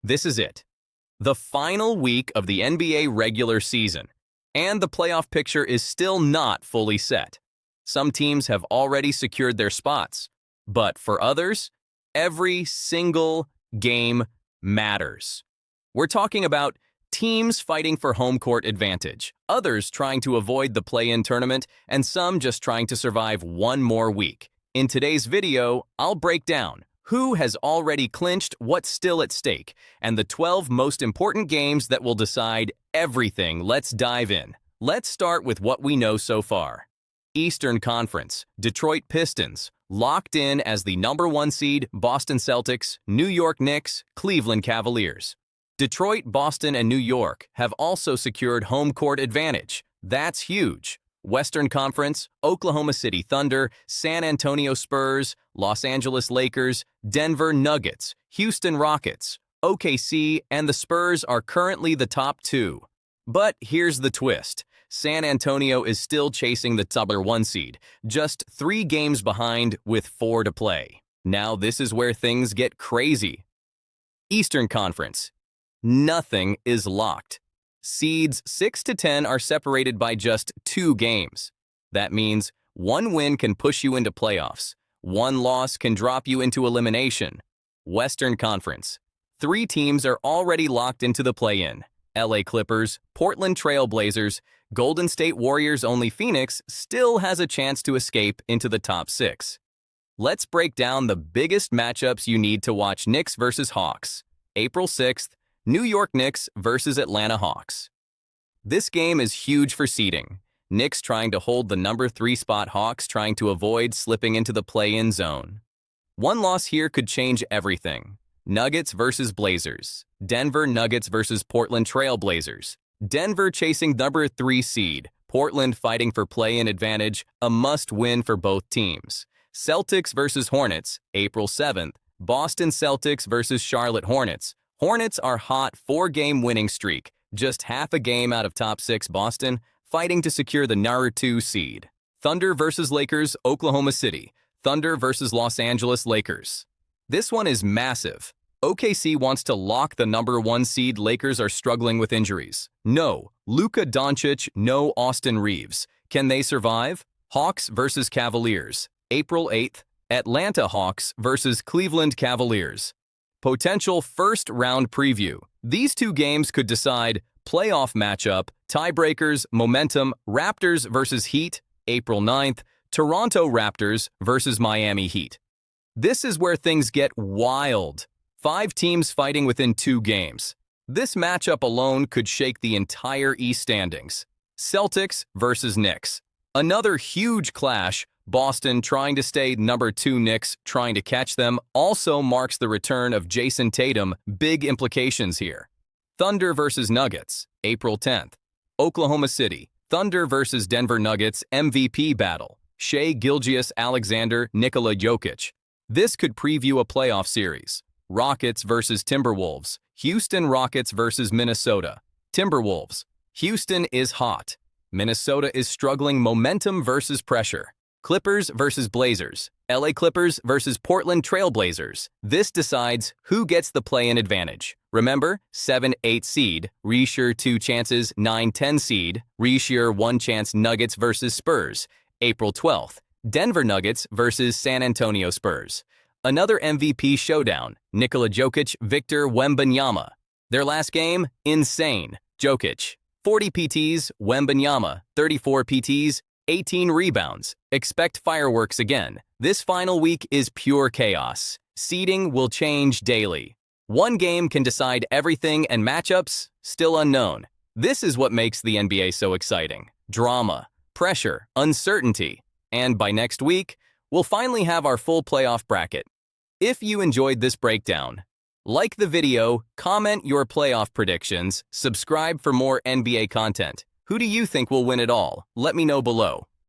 This is it. The final week of the NBA regular season, and the playoff picture is still not fully set. Some teams have already secured their spots, but for others, every single game matters. We're talking about teams fighting for home court advantage, others trying to avoid the play-in tournament, and some just trying to survive one more week. In today's video, I'll break down who has already clinched, what's still at stake, and the 12 most important games that will decide everything. Let's dive in. Let's start with what we know so far. Eastern Conference, Detroit Pistons, locked in as the #1 seed, Boston Celtics, New York Knicks, Cleveland Cavaliers. Detroit, Boston, and New York have also secured home court advantage. That's huge. Western Conference, Oklahoma City Thunder, San Antonio Spurs, Los Angeles Lakers, Denver Nuggets, Houston Rockets, OKC, and the Spurs are currently the top two. But here's the twist. San Antonio is still chasing the #1 seed, just 3 games behind with 4 to play. Now this is where things get crazy. Eastern Conference. Nothing is locked. Seeds 6 to 10 are separated by just 2 games. That means 1 win can push you into playoffs. 1 loss can drop you into elimination. Western Conference. 3 teams are already locked into the play-in. LA Clippers, Portland Trail Blazers, Golden State Warriors. Only Phoenix still has a chance to escape into the top 6. Let's break down the biggest matchups you need to watch. Knicks versus Hawks. April 6th, New York Knicks versus Atlanta Hawks. This game is huge for seeding. Knicks trying to hold the #3 spot, Hawks trying to avoid slipping into the play-in zone. 1 loss here could change everything. Nuggets versus Blazers. Denver Nuggets versus Portland Trail Blazers. Denver chasing #3 seed. Portland fighting for play-in advantage, a must-win for both teams. Celtics versus Hornets, April 7th. Boston Celtics versus Charlotte Hornets. Hornets are hot, 4-game winning streak, just half a game out of top 6. Boston fighting to secure the #2 seed. Thunder versus Lakers, Oklahoma City. Thunder versus Los Angeles Lakers. This one is massive. OKC wants to lock the #1 seed. Lakers are struggling with injuries. No Luka Doncic, no Austin Reeves. Can they survive? Hawks versus Cavaliers, April 8th. Atlanta Hawks versus Cleveland Cavaliers. Potential first-round preview. These 2 games could decide playoff matchup, tiebreakers, momentum. Raptors versus Heat, April 9th. Toronto Raptors versus Miami Heat. This is where things get wild. 5 teams fighting within 2 games. This matchup alone could shake the entire East standings. Celtics versus Knicks. Another huge clash. Boston trying to stay #2, Knicks trying to catch them. Also marks the return of Jason Tatum. Big implications here. Thunder versus Nuggets, April 10th. Oklahoma City. Thunder versus Denver Nuggets MVP battle. Shai Gilgeous-Alexander, Nikola Jokic. This could preview a playoff series. Rockets versus Timberwolves. Houston Rockets versus Minnesota. Timberwolves. Houston is hot. Minnesota is struggling. Momentum versus pressure. Clippers versus Blazers. LA Clippers versus Portland Trail Blazers. This decides who gets the play-in advantage. Remember, 7-8 seed, resure 2 chances, 9-10 seed, resure 1 chance. Nuggets versus Spurs, April 12th. Denver Nuggets versus San Antonio Spurs. Another MVP showdown, Nikola Jokic, Victor Wembanyama. Their last game, insane. Jokic, 40 PTs, Wembanyama, 34 PTs, 18 rebounds. Expect fireworks again. This final week is pure chaos. Seeding will change daily. 1 game can decide everything, and matchups still unknown. This is what makes the NBA so exciting. Drama, pressure, uncertainty. And by next week, we'll finally have our full playoff bracket. If you enjoyed this breakdown, like the video, comment your playoff predictions, subscribe for more NBA content. Who do you think will win it all? Let me know below.